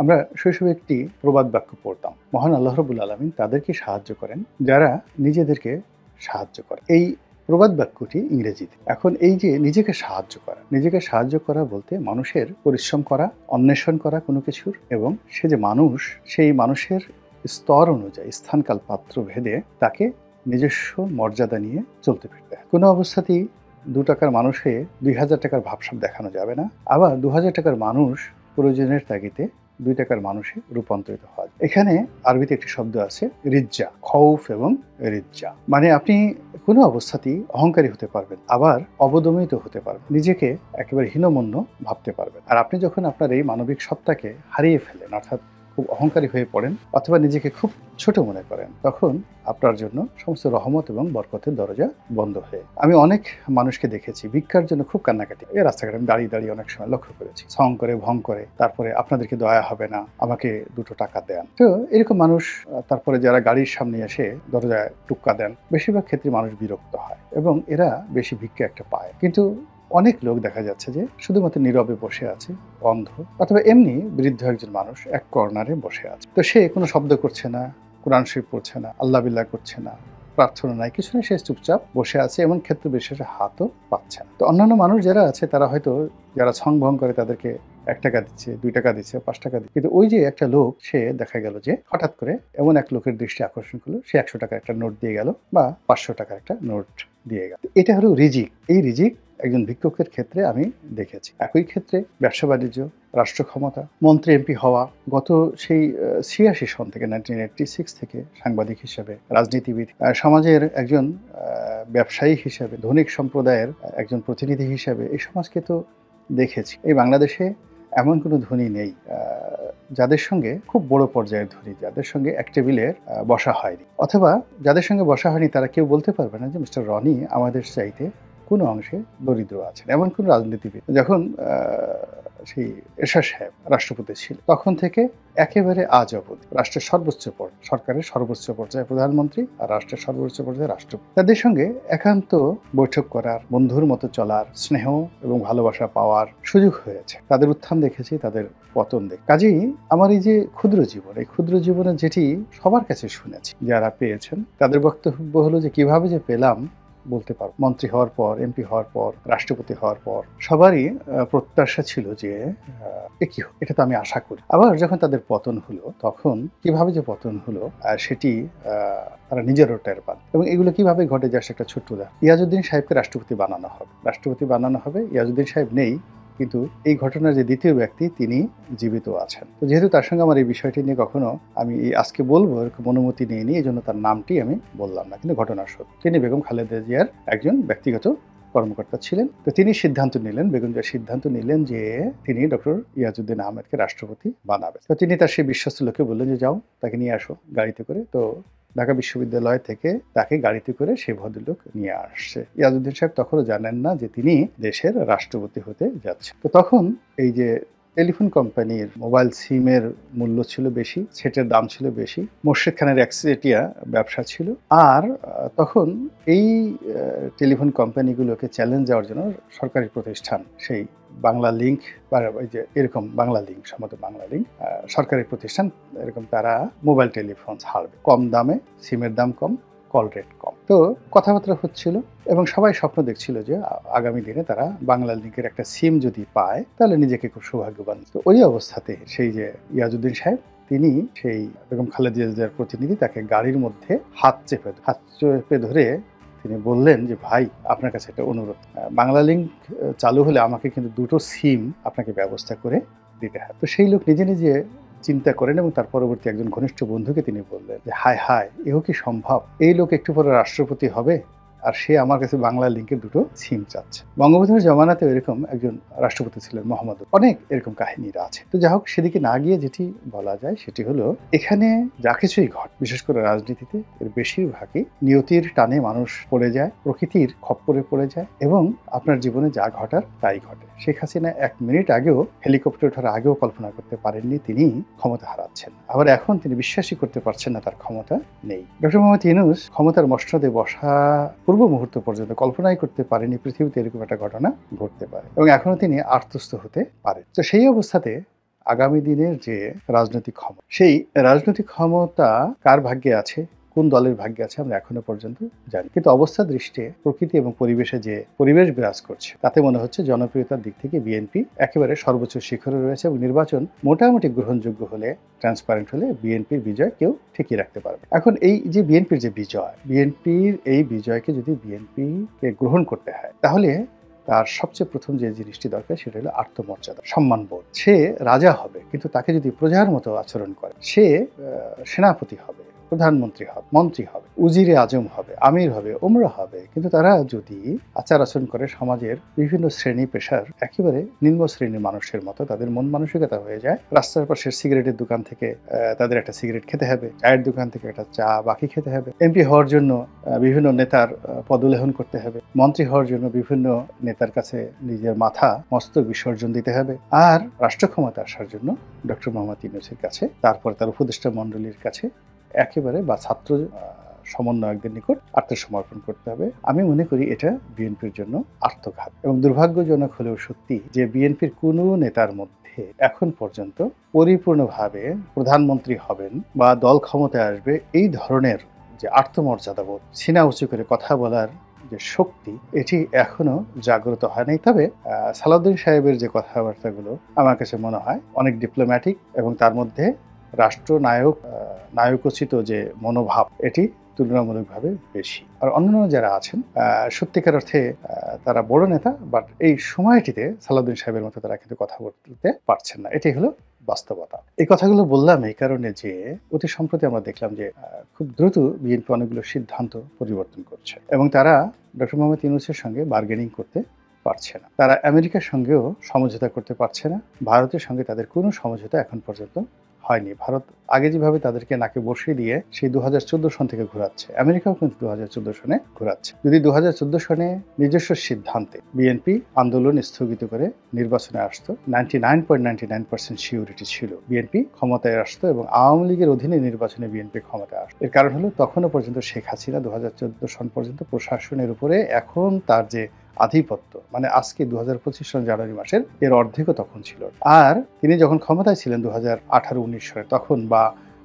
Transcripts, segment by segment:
আমরা শৈশবে একটি প্রবাদ বাক্য পড়তাম, মহান আল্লাহ রাব্বুল আলামিন তাদেরকে সাহায্য করেন যারা নিজেদেরকে সাহায্য করে। এই প্রবাদ বাক্যটি ইংরেজিতে। এখন এই যে নিজেকে সাহায্য করা বলতে মানুষের পরিশ্রম করা, অন্বেষণ করা কোনো কিছুর, এবং সে যে মানুষ, সেই মানুষের স্তর অনুযায়ী স্থানকাল পাত্র ভেদে তাকে নিজস্ব মর্যাদা নিয়ে চলতে ফিরতে হয়। কোনো অবস্থাতেই ২ টাকার মানুষ হয়ে ২,০০০ টাকার ভাবসাব দেখানো যাবে না। আবার ২,০০০ টাকার মানুষ প্রয়োজনের তাগিদে ২ টাকার মানুষে রূপান্তরিত হয়। এখানে আরবিতে একটি শব্দ আছে রিজ্জা, খৌফ এবং রিজ্জা, মানে আপনি কোনো অবস্থাতেই অহংকারী হতে পারবেন, আবার অবদমিত হতে পারবেন, নিজেকে একেবারে হীনমন্য ভাবতে পারবেন। আর আপনি যখন আপনার এই মানবিক সত্তাকে হারিয়ে ফেলেন, অর্থাৎ খুব অহংকারী হয়ে পড়েন অথবা নিজেকে খুব ছোট মনে করেন, তখন আপনার জন্য সমস্ত রহমত এবং বরকতের দরজা বন্ধ হয়ে। আমি অনেক মানুষকে দেখেছি ভিক্ষার জন্য খুব কান্নাকাটি, এই রাস্তাঘাটে আমি দাঁড়িয়ে দাঁড়িয়ে অনেক সময় লক্ষ্য করেছি, ছং করে ভং করে, তারপরে আপনাদেরকে দয়া হবে না, আমাকে 2টো টাকা দেন। তো এরকম মানুষ, তারপরে যারা গাড়ির সামনে এসে দরজায় টুক্কা দেন, বেশিরভাগ ক্ষেত্রে মানুষ বিরক্ত হয় এবং এরা বেশি ভিক্ষা একটা পায়। কিন্তু অনেক লোক দেখা যাচ্ছে যে শুধুমাত্র নীরবে বসে আছে, অন্ধ, অথবা এমনি বৃদ্ধ একজন মানুষ এক কর্নারে বসে আছে। তো সে কোনো শব্দ করছে না, কোরআন শরীফ পড়ছে না, আল্লাহ বিল্লাহ করছে না, প্রার্থনা নাই, কিছু নেই, সে চুপচাপ বসে আছে এবং ক্ষেত্র বিশেষে হাতও পাচ্ছে না। তো অন্যান্য মানুষ যারা আছে তারা হয়তো, যারা ছং ভং করে, তাদেরকে 1 টাকা দিচ্ছে, 2 টাকা দিচ্ছে, 5 টাকা দিচ্ছে। কিন্তু ওই যে একটা লোক, সে দেখা গেল যে হঠাৎ করে এমন এক লোকের দৃষ্টি আকর্ষণ করলো, সে 100 টাকার একটা নোট দিয়ে গেল বা 500 টাকার একটা নোট দিয়ে গেল। এটা হলো রিজিক। এই রিজিক একজন ভিক্ষুকের ক্ষেত্রে আমি দেখেছি। একই ক্ষেত্রে ব্যবসা বাণিজ্য, রাষ্ট্র ক্ষমতা, মন্ত্রী এমপি হওয়া, গত সেই 86 সন থেকে 1986 থেকে সাংবাদিক হিসেবে, রাজনীতিবিদ, সমাজের একজন ব্যবসায়ী হিসেবে, ধনিক সম্প্রদায়ের একজন প্রতিনিধি হিসেবে এই সমাজকে তো দেখেছি। এই বাংলাদেশে এমন কোনো ধনী নেই যাদের সঙ্গে, খুব বড় পর্যায়ের ধনী যাদের সঙ্গে এক টেবিলে বসা হয়নি, অথবা যাদের সঙ্গে বসা হয়নি তারা কেউ বলতে পারবে না যে মিস্টার রনি আমাদের চাইতে কোনো অংশে দরিদ্র আছেন। এমন কোন রাজনীতিবিদ, যখন সেই এরশাদ সাহেব রাষ্ট্রপতি ছিল তখন থেকে একেবারে আজ অবধি রাষ্ট্রের সর্বোচ্চ পর্যায়ে, সরকারের সর্বোচ্চ পর্যায়ে প্রধানমন্ত্রী আর রাষ্ট্রের সর্বোচ্চ পর্যায়ে রাষ্ট্রপতি, তাদের সঙ্গে একান্ত বৈঠক করার, বন্ধুর মতো চলার, স্নেহ এবং ভালোবাসা পাওয়ার সুযোগ হয়েছে। তাদের উত্থান দেখেছি, তাদের পতন দেখি। কাজেই আমার এই যে ক্ষুদ্র জীবন, এই ক্ষুদ্র জীবনে যেটি সবার কাছে শুনেছি, যারা পেয়েছেন তাদের বক্তব্য হলো যে কিভাবে যে পেলাম বলতে পারবো। মন্ত্রী হওয়ার পর, এমপি হওয়ার পর, রাষ্ট্রপতি হওয়ার পর সবারই প্রত্যাশা ছিল যে কি হোক, এটা তো আমি আশা করি। আবার যখন তাদের পতন হলো, তখন কিভাবে যে পতন হলো সেটি তারা নিজেরও টের পান। এবং এগুলো কিভাবে ঘটে যায় সেটা ছোট্ট উদাহরণ। ইয়াজউদ্দিন সাহেবকে রাষ্ট্রপতি বানানো হবে। ইয়াজউদ্দিন সাহেব নেই, কিন্তু এই ঘটনার যে দ্বিতীয় ব্যক্তি তিনি জীবিত আছেন। তো যেহেতু তার সঙ্গে আমার এই বিষয়টি নিয়ে কখনো আমি আজকে বলবো এরকম অনুমতি নিইনি, এই জন্য তার নামটি আমি বললাম না, কিন্তু ঘটনা সত্য। তিনি বেগম খালেদা জিয়ার একজন ব্যক্তিগত কর্মকর্তা ছিলেন। তো তিনি সিদ্ধান্ত নিলেন, বেগম জিয়া সিদ্ধান্ত নিলেন যে তিনি ডক্টর ইয়াজউদ্দিন আহমেদকে রাষ্ট্রপতি বানাবেন। তো তিনি তার সেই বিশ্বস্ত লোককে বললেন যে যাও, তাকে নিয়ে আসো গাড়িতে করে। তো ঢাকা বিশ্ববিদ্যালয় থেকে তাকে গাড়িতে করে সেই ভদ্রলোক নিয়ে আসছে। ইয়াজউদ্দিন সাহেব তখনও জানেন না যে তিনি দেশের রাষ্ট্রপতি হতে যাচ্ছে। তো তখন এই যে টেলিফোন কোম্পানির মোবাইল সিমের মূল্য ছিল বেশি, সেটের দাম ছিল বেশি, মোর্শেদ খানের একচেটিয়া ব্যবসা ছিল। আর তখন এই টেলিফোন কোম্পানিগুলোকে চ্যালেঞ্জ দেওয়ার জন্য সরকারি প্রতিষ্ঠান, সেই বাংলা লিংক বা ওই যে এরকম বাংলা লিংক, সম্ভবত বাংলা লিংক সরকারি প্রতিষ্ঠান, এরকম তারা মোবাইল টেলিফোন ছাড়বে কম দামে, সিমের দাম কম, কল রেট কম। তো কথাবার্তা হচ্ছিল এবং সবাই স্বপ্ন দেখছিল যে আগামী দিনে তারা বাংলা লিংকের একটা সিম যদি পায় তাহলে নিজেকে খুব সৌভাগ্যবান। তো ওই অবস্থাতে সেই যে ইয়াজউদ্দিন সাহেব, তিনি সেই বেগম খালেদা জিয়ার প্রতিনিধি, তাকে গাড়ির মধ্যে হাত চেপে ধরে তিনি বললেন যে ভাই, আপনার কাছে একটা অনুরোধ, বাংলা লিংক চালু হলে আমাকে কিন্তু 2টো সিম আপনাকে ব্যবস্থা করে দিতে হবে। তো সেই লোক নিজে নিজে চিন্তা করেন এবং তার পরবর্তী একজন ঘনিষ্ঠ বন্ধুকে তিনি বললেন যে হায় হায়, এও কি সম্ভব? এই লোক একটু পরে রাষ্ট্রপতি হবে আর সে আমার কাছে বাংলা লিংকের 2টো সিম চাচ্ছে। বঙ্গবন্ধুর জমানাতেও এরকম একজন রাষ্ট্রপতি ছিলেন, মোহাম্মদ। অনেক এরকম কাহিনীরা আছে। তো যাই হোক, সেদিকে না গিয়ে যেটি বলা যায় সেটি হলো, এখানে যা কিছুই ঘটে, বিশেষ করে রাজনীতিতে, এর বেশিরভাগই নিয়তির টানে মানুষ পড়ে যায়, প্রকৃতির খপ্পরে পড়ে যায় এবং আপনার জীবনে যা ঘটার তাই ঘটে। শেখ হাসিনা 1 মিনিট আগেও, হেলিকপ্টার ওঠার আগেও কল্পনা করতে পারেননি তিনি ক্ষমতা হারাচ্ছেন। আবার এখন তিনি বিশ্বাসই করতে পারছেন না তার ক্ষমতা নেই। ডক্টর মোহাম্মদ ইউনূস ক্ষমতার মসনদে বসা পূর্ব মুহূর্ত পর্যন্ত কল্পনাই করতে পারেনি পৃথিবীতে এরকম একটা ঘটনা ঘটতে পারে, এবং এখনো তিনি আত্মস্থ হতে পারেন। তো সেই অবস্থাতে আগামী দিনের যে রাজনৈতিক ক্ষমতা, সেই রাজনৈতিক ক্ষমতা কার ভাগ্যে আছে, কোন দলের ভাগ্যে আছে আমরা এখনো পর্যন্ত জানি। কিন্তু অবস্থা দৃষ্টে প্রকৃতি এবং পরিবেশে যে পরিবেশ বিরাজ করছে তাতে মনে হচ্ছে জনপ্রিয়তার দিক থেকে বিএনপি একেবারে সর্বোচ্চ শিখরে রয়েছে এবং নির্বাচন মোটামুটি গ্রহণযোগ্য হলে, ট্রান্সপারেন্ট হলে বিএনপির বিজয় কেউ ঠিকই রাখতে পারবে। এখন এই যে বিএনপির যে বিজয়, বিএনপির এই বিজয়কে যদি বিএনপিকে গ্রহণ করতে হয় তাহলে তার সবচেয়ে প্রথম যে জিনিসটি দরকার সেটা হলো আত্মমর্যাদা, সম্মানবোধ। সে রাজা হবে কিন্তু তাকে যদি প্রজার মতো আচরণ করে, সে সেনাপতি হবে, প্রধানমন্ত্রী হবে, মন্ত্রী হবে, উজিরে আজম হবে, আমির হবে, ওমরা হবে, কিন্তু তারা যদি আচার আচরণ করে সমাজের বিভিন্ন শ্রেণী পেশার একেবারে নিম্ন শ্রেণীর মানুষের মতো, তাদের মন মানসিকতা হয়ে যায় রাস্তার পাশের সিগারেটের দোকান থেকে তাদের একটা সিগারেট খেতে হবে, চায়ের দোকান থেকে একটা চা বাকি খেতে হবে, এমপি হওয়ার জন্য বিভিন্ন নেতার পদলেহন করতে হবে, মন্ত্রী হওয়ার জন্য বিভিন্ন নেতার কাছে নিজের মাথা মস্তক বিসর্জন দিতে হবে, আর রাষ্ট্র ক্ষমতা আসার জন্য ডক্টর মোহাম্মদ ইউনূসের কাছে, তারপর তার উপদেষ্টা মণ্ডলীর কাছে একেবারে বা ছাত্র সমন্বয়কদের নিকট আত্মসমর্পণ করতে হবে। আমি মনে করি এটা বিএনপির জন্য আত্মঘাত এবং দুর্ভাগ্যজনক হলেও সত্যি যে বিএনপির কোনো নেতার মধ্যে এখন পর্যন্ত পরিপূর্ণভাবে প্রধানমন্ত্রী হবেন বা দল ক্ষমতায় আসবে এই ধরনের যে আত্মমর্যাদাবোধ, সিনা উঁচু করে কথা বলার যে শক্তি, এটি এখনো জাগ্রত হয় নাই। তবে সালাউদ্দিন সাহেবের যে কথাবার্তাগুলো আমার কাছে মনে হয় অনেক ডিপ্লোম্যাটিক এবং তার মধ্যে রাষ্ট্রনায়ক নায়কোচিত যে মনোভাব এটি তুলনামূলকভাবে বেশি। আর অন্যান্য যারা আছেন সত্যিকার অর্থে তারা বড় নেতা, বাট এই সময়টিতে সালাউদ্দিন সাহেবের মতো তারা কিন্তু কথা বলতে পারছেন না। এটাই হলো বাস্তবতা। এই কথাগুলো বললাম এই কারণে যে অতি সম্প্রতি আমরা দেখলাম যে খুব দ্রুত বিএনপি অনেকগুলো সিদ্ধান্ত পরিবর্তন করছে এবং তারা ডক্টর মোহাম্মদ ইউনূসের সঙ্গে বার্গেনিং করতে পারছে না। তারা আমেরিকার সঙ্গেও সমঝোতা করতে পারছে না। ভারতের সঙ্গে তাদের কোনো সমঝোতা এখন পর্যন্ত হয়নি। ভারত আগে যেভাবে তাদেরকে নাকে বসিয়ে দিয়ে সেই 2014 সন থেকে ঘোরাচ্ছে, আমেরিকাও কিন্তু 2014 সনে ঘোরাচ্ছে। যদি 2014 সনে নিজস্ব সিদ্ধান্তে বিএনপি আন্দোলন স্থগিত করে নির্বাচনে আসতো, 99.99% সিউরিটি ছিল বিএনপি ক্ষমতায় আসতো এবং আওয়ামী লীগের অধীনে নির্বাচনে বিএনপি ক্ষমতায় আসতো। এর কারণ হলো তখনও পর্যন্ত শেখ হাসিনা 2014 সন পর্যন্ত প্রশাসনের উপরে এখন তার যে আধিপত্য, মানে আজকে 2025 সন জানুয়ারি মাসের এর অর্ধেকও তখন ছিল। আর তিনি যখন ক্ষমতায় ছিলেন 2018-19 সালে তখন বা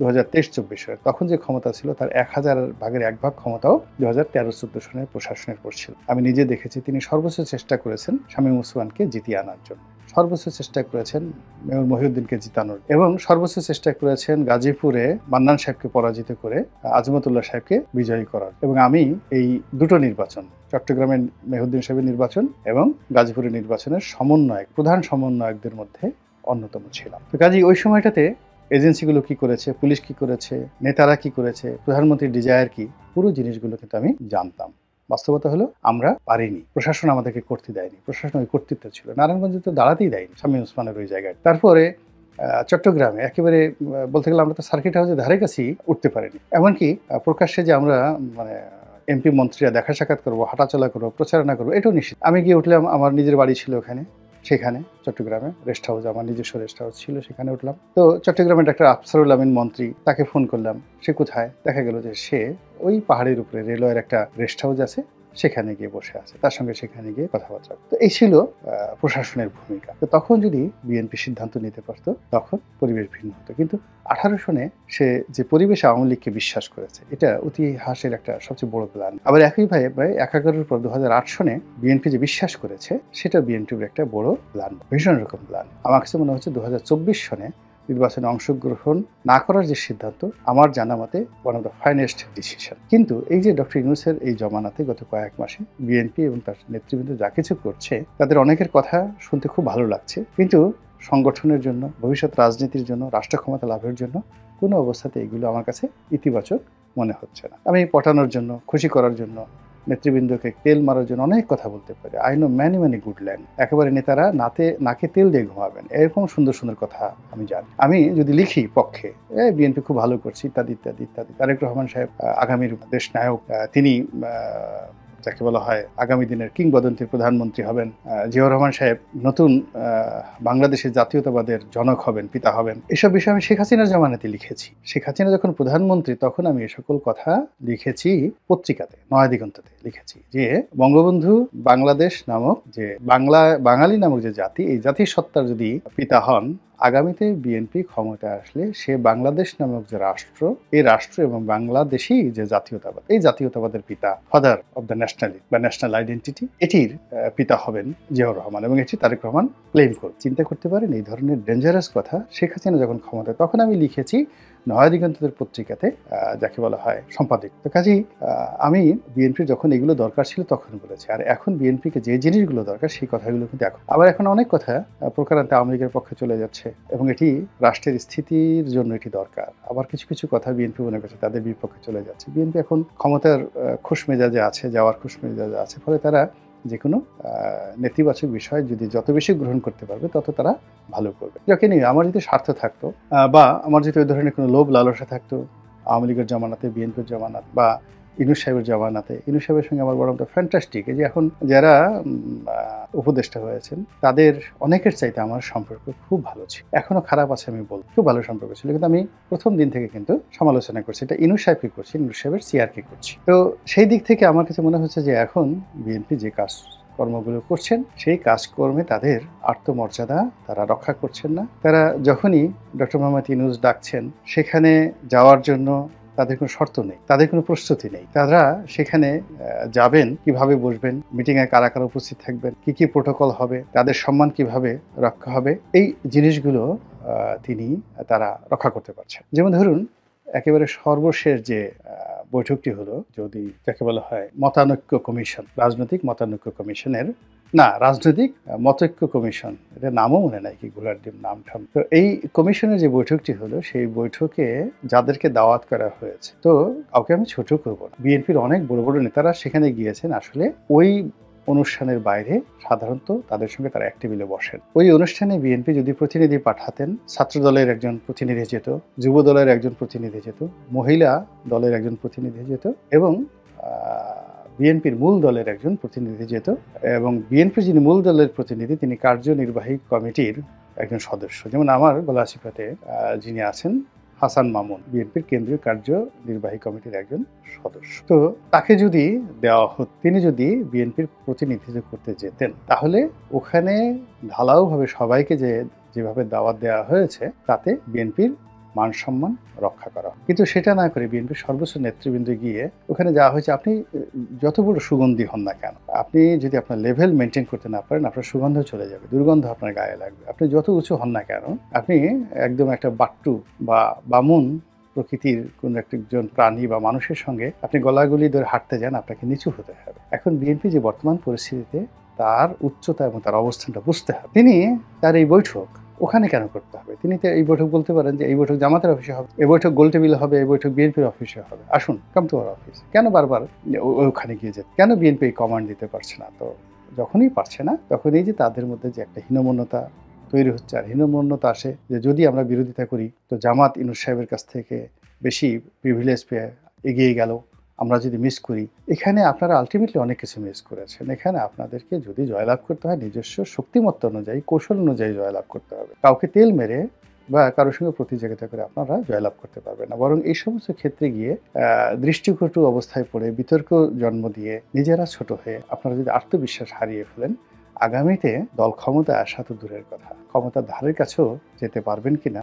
2023-24 সালে তখন যে ক্ষমতা ছিল তার 1000 ভাগের 1 ভাগ ক্ষমতাও 2013-14 সনের প্রশাসনের পর ছিল। আমি নিজে দেখেছি তিনি সর্বোচ্চ চেষ্টা করেছেন শামীম ওসমানকে জিতিয়ে আনার জন্য, সর্বোচ্চ চেষ্টা করেছেন মেয়র মহিউদ্দিনকে জিতানোর এবং সর্বোচ্চ চেষ্টা করেছেন গাজীপুরে মান্নান সাহেবকে পরাজিত করে আজমতুল্লাহ সাহেবকে বিজয়ী করার। এবং আমি এই দুটো নির্বাচন, চট্টগ্রামের মেহুদ্দিন সাহেবের নির্বাচন এবং গাজীপুরের নির্বাচনের প্রধান সমন্বয়কদের মধ্যে অন্যতম ছিলাম। তো কাজেই ওই সময়টাতে এজেন্সিগুলো কি করেছে, পুলিশ কি করেছে, নেতারা কি করেছে, প্রধানমন্ত্রীর ডিজায়ার কি, পুরো জিনিসগুলো কিন্তু আমি জানতাম। বাস্তবতা হলো আমরা পারিনি, প্রশাসন আমাদেরকে করতে দেয়নি, প্রশাসন ওই কর্তৃত্ব ছিল, নারায়ণগঞ্জে তো দাঁড়াতেই দেয়নি শামীম ওসমানের ওই জায়গায়। তারপরে চট্টগ্রামে একেবারে বলতে গেলে আমরা তো সার্কিট হাউসের ধারে কাছেই উঠতে পারিনি। এমনকি প্রকাশ্যে যে আমরা মানে এমপি মন্ত্রীরা দেখা সাক্ষাৎ করবো, হাঁটাচলা করবো, প্রচারণা করবো, এটাও নিষিদ্ধ। আমি গিয়ে উঠলাম, আমার নিজের বাড়ি ছিল ওখানে, সেখানে চট্টগ্রামে রেস্ট হাউস, আমার নিজস্ব রেস্ট হাউস ছিল, সেখানে উঠলাম। তো চট্টগ্রামের ডাক্তার আফসারুল আমিন মন্ত্রী, তাকে ফোন করলাম, সে কোথায়, দেখা গেল যে সে ওই পাহাড়ের উপরে রেলওয়ের একটা রেস্ট হাউস আছে সেখানে গিয়ে বসে আছে, তার সঙ্গে সেখানে গিয়ে কথাবার্তা। তো এই ছিল প্রশাসনের ভূমিকা। তো তখন যদি বিএনপি সিদ্ধান্ত নিতে পারতো তখন পরিবেশ ভিন্ন হতো। কিন্তু 18 সনে সে যে পরিবেশ আওয়ামী লীগকে বিশ্বাস করেছে, এটা ইতিহাসের একটা সবচেয়ে বড় প্ল্যান। আবার একইভাবে 11 পর 2008 সনে বিএনপি যে বিশ্বাস করেছে সেটা বিএনপির একটা বড় প্ল্যান, ভীষণ রকম প্ল্যান। আমার কাছে মনে হচ্ছে 2024 সনে নির্বাচনে অংশগ্রহণ না করার যে সিদ্ধান্ত আমার জানা মতে one of the finest decision. কিন্তু এই যে ডক্টর ইউনূসের এই জমানাতে গত কয়েক মাসে বিএনপি এবং তার নেতৃবৃন্দ যা কিছু করছে তাদের অনেকের কথা শুনতে খুব ভালো লাগছে, কিন্তু সংগঠনের জন্য, ভবিষ্যৎ রাজনীতির জন্য, রাষ্ট্র ক্ষমতা লাভের জন্য কোনো অবস্থাতে এগুলো আমার কাছে ইতিবাচক মনে হচ্ছে না। আমি পটানোর জন্য, খুশি করার জন্য, নেতৃবৃন্দকে তেল মারার জন্য অনেক কথা বলতে পারে। I know many good line, একেবারে নেতারা নাকে তেল দিয়ে ঘুমাবেন, এরকম সুন্দর সুন্দর কথা আমি জানি। আমি যদি লিখি পক্ষে বিএনপি খুব ভালো করছে ইত্যাদি ইত্যাদি ইত্যাদি, তারেক রহমান সাহেব আগামীর দেশ নায়ক, তিনি যাকে বলা হয় আগামী দিনের কিংবদন্তির প্রধানমন্ত্রী হবেন, জিয়াউর রহমান সাহেব নতুন বাংলাদেশের জাতীয়তাবাদের জনক হবেন, পিতা হবেন, এসব বিষয়ে আমি শেখ হাসিনার জামানাতে লিখেছি। শেখ হাসিনা যখন প্রধানমন্ত্রী তখন আমি এ সকল কথা লিখেছি পত্রিকাতে, নয়া দিগন্ততে লিখেছি যে বঙ্গবন্ধু বাংলাদেশ নামক যে বাঙালি নামক যে জাতি, এই জাতির সত্তার যদি পিতা হন আগামীতে বিএনপি ক্ষমতায় আসলে সে বাংলাদেশ নামক যে রাষ্ট্র, এই রাষ্ট্র এবং বাংলাদেশী যে জাতীয়তাবাদ, এই জাতীয়তাবাদের পিতা, ফাদার অব দ্য ন্যাশনালিটি বা ন্যাশনাল আইডেন্টিটি, এটির পিতা হবেন জিয়াউর রহমান এবং এটি তারেক রহমান ক্লেম করবে। চিন্তা করতে পারেন এই ধরনের ডেঞ্জারাস কথা শেখ হাসিনা যখন ক্ষমতায়, তখন আমি লিখেছি নয়া দিগন্তের পত্রিকাতে, যাকে বলা হয় সম্পাদক। তো কাজেই আমি বিএনপির যখন এগুলো দরকার ছিল তখন বলেছি, আর এখন বিএনপিকে যে জিনিসগুলো দরকার সেই কথাগুলো কিন্তু এখন অনেক কথা প্রকারান্তে আওয়ামী লীগের পক্ষে চলে যাচ্ছে এবং এটি রাষ্ট্রের স্থিতির জন্য এটি দরকার। আবার কিছু কিছু কথা বিএনপি মনে করছে তাদের বিপক্ষে চলে যাচ্ছে। বিএনপি এখন ক্ষমতার খুশ মেজাজে আছে, যাওয়ার খুশ মেজাজে আছে, ফলে তারা যে কোনো নেতিবাচক বিষয় যদি যত বেশি গ্রহণ করতে পারবে তত তারা ভালো করবে। যাকে নিয়ে আমার যদি স্বার্থ থাকতো বা আমার যদি ওই ধরনের কোনো লোভ লালসা থাকতো, আওয়ামী লীগের জামানাতে, বিএনপির জামানাত বা ইউনূস সাহেবের জামানাতে, ইউনূস সাহেবের সঙ্গে আমার বরং ফ্যান্টাস্টিক, এই যে এখন যারা উপদেষ্টা হয়েছেন তাদের অনেকের চাইতে আমার সম্পর্ক খুব ভালো ছিল, এখনো খারাপ আছে আমি বলবো, খুব ভালো সম্পর্ক ছিল, কিন্তু আমি প্রথম দিন থেকে কিন্তু সমালোচনা করছি, এটা ইউনূস সাহেবকে করছি, ইউনূস সাহেবের সিআরকে করছি। তো সেই দিক থেকে আমার কাছে মনে হচ্ছে যে এখন বিএনপি যে কর্মগুলো করছেন সেই কাজকর্মে তাদের আত্মমর্যাদা তারা রক্ষা করছেন না। তারা যখনই ডক্টর মোহাম্মদ ইউনূস ডাকছেন সেখানে যাওয়ার জন্য তাদের কোনো শর্ত নেই, তাদের কোনো প্রস্তুতি নেই। তারা সেখানে যাবেন, কিভাবে বসবেন, মিটিংয়ে কারা কারা উপস্থিত থাকবেন, কি কি প্রোটোকল হবে, তাদের সম্মান কিভাবে রক্ষা হবে, এই জিনিসগুলো তারা রক্ষা করতে পারছেন। যেমন ধরুন একেবারে সর্বশেষ যে বৈঠকটি হলো, যদি যাকে বলা হয় মতানৈক্য কমিশন, রাজনৈতিক মতানৈক্য কমিশনের, না রাজনৈতিক মতৈক্য কমিশন, এটা নামও মনে নাই, কি গোলার ডিম নাম ঠাম। তো এই কমিশনের যে বৈঠকটি হলো, সেই বৈঠকে যাদেরকে দাওয়াত করা হয়েছে, তো কাউকে আমি ছোট করবো না, বিএনপির অনেক বড় বড় নেতারা সেখানে গিয়েছেন। আসলে ওই অনুষ্ঠানের বাইরে সাধারণত তাদের সঙ্গে তারা এক টেবিলে বসেন। ওই অনুষ্ঠানে বিএনপি যদি প্রতিনিধি পাঠাতেন, ছাত্র দলের একজন প্রতিনিধি যেত, যুব দলের একজন প্রতিনিধি যেত, মহিলা দলের একজন প্রতিনিধি যেত এবং বিএনপির মূল দলের একজন প্রতিনিধি যেত, এবং বিএনপির যিনি মূল দলের প্রতিনিধি তিনি কার্যনির্বাহী কমিটির একজন সদস্য। যেমন আমার গলাচিপাতে যিনি আছেন হাসান মামুন, বিএনপির কেন্দ্রীয় কার্যনির্বাহী কমিটির একজন সদস্য। তো তাকে যদি দেওয়া হতো, তিনি যদি বিএনপির প্রতিনিধিত্ব করতে যেতেন, তাহলে ওখানে ঢালাওভাবে সবাইকে যেভাবে দাওয়াত দেওয়া হয়েছে তাতে বিএনপির মান সম্মান রক্ষা করা। কিন্তু সেটা না করে বিএনপির সর্বোচ্চ নেতৃবৃন্দ গিয়ে ওখানে যাওয়া হয়েছে। আপনি যত বড় সুগন্ধি হন না কেন, আপনি যদি আপনার লেভেল মেনটেন করতে না পারেন, আপনার সুগন্ধ চলে যাবে, দুর্গন্ধ আপনার গায়ে লাগবে। আপনি যত উঁচু হন না কেন, আপনি একদম একটা বাট্টু বা বামুন প্রকৃতির কোন একজন প্রাণী বা মানুষের সঙ্গে আপনি গলাগলি ধরে হাঁটতে যান, আপনাকে নিচু হতে হবে। এখন বিএনপি যে বর্তমান পরিস্থিতিতে, তার উচ্চতা এবং তার অবস্থানটা বুঝতে হবে। তিনি তার এই বৈঠক ওখানে কেন করতে হবে? তিনি তো এই বৈঠক বলতে পারেন যে এই বৈঠক জামাতের অফিসে হবে, এই বৈঠক গোলটেবিলে হবে, এই বৈঠক বিএনপির অফিসে হবে, আসুন কাম টু আওয়ার অফিস। কেন বারবার ওখানে গিয়ে যেতে? কেন বিএনপি কমান্ড দিতে পারছে না? তো যখনই পারছে না, তখনই যে তাদের মধ্যে যে একটা হীনমন্যতা তৈরি হচ্ছে, আর হীনমন্যতা আসে যে যদি আমরা বিরোধিতা করি তো জামাত ইউনূস সাহেবের কাছ থেকে বেশি প্রিভিলেজ পেয়ে এগিয়ে গেল, আমরা যদি মিস করি। এখানে আপনারা আলটিমেটলি অনেক কিছু মিস করেছেন। এখানে আপনাদেরকে যদি জয়লাভ করতে হয়, নিজস্ব শক্তিমত্তা অনুযায়ী, কৌশল অনুযায়ী জয়লাভ করতে হবে। কাউকে তেল মেরে বা কারোর সঙ্গে প্রতিযোগিতা করে আপনারা জয়লাভ করতে পারবেন না। বরং এই সমস্ত ক্ষেত্রে গিয়ে দৃষ্টিকটু অবস্থায় পড়ে, বিতর্ক জন্ম দিয়ে, নিজেরা ছোট হয়ে আপনারা যদি আত্মবিশ্বাস হারিয়ে ফেলেন, আগামীতে দল ক্ষমতায় আসা তো দূরের কথা, ক্ষমতার ধারের কাছেও যেতে পারবেন কিনা